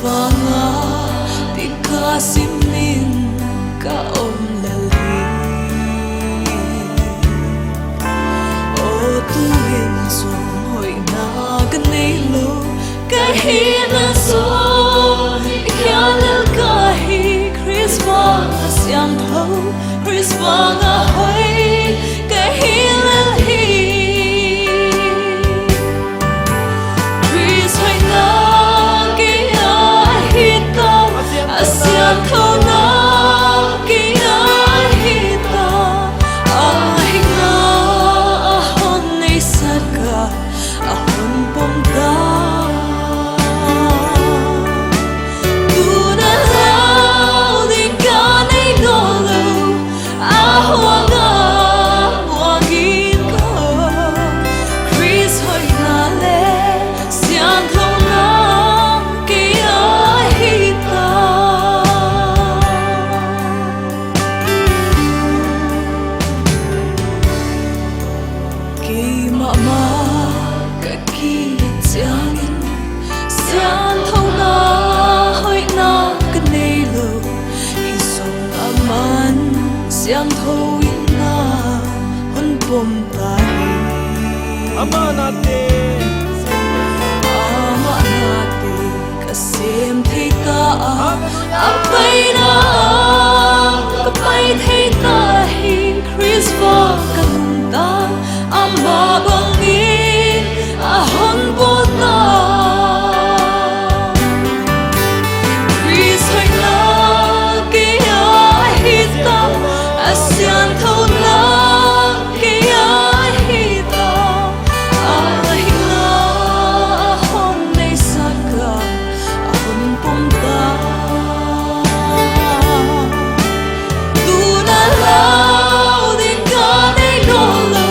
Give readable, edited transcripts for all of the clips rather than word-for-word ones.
vanga ti ka simin ka om lali o tu hin sum hoi na ka nei lo ka hi na so kya lal ka hi Christmas yang tho Christmas a hoi ka hi lal hi Asian thona kia hita ahina ahon nei sarka ahon pomda tuna lau di ka nei dolo ahwanga wangin ko Chris hoi na le sian thona kia hita Mama ka ki changin sian thau na hoi na ka nei lo hi song aman sian thau in na hon pom ta amana te ka sem thei ta apai na ka pai thei ta hi Christmas ka ta amma bangin ahon bota Chris hai na kia hita asian thau na kia hita ahina ahon nei saka ahon pomta tuna lau di ka nei dolo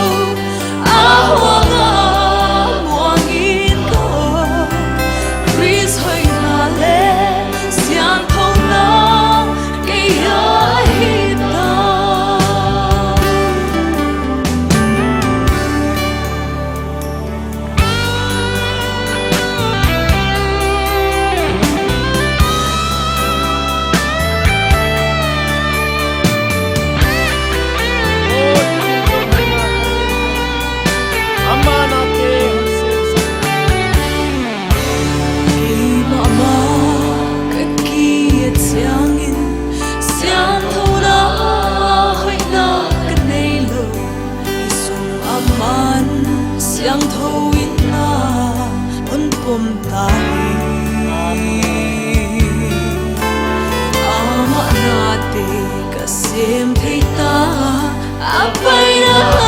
Siang thâu in na hon pom ta ama na te ka sem thei ta apai na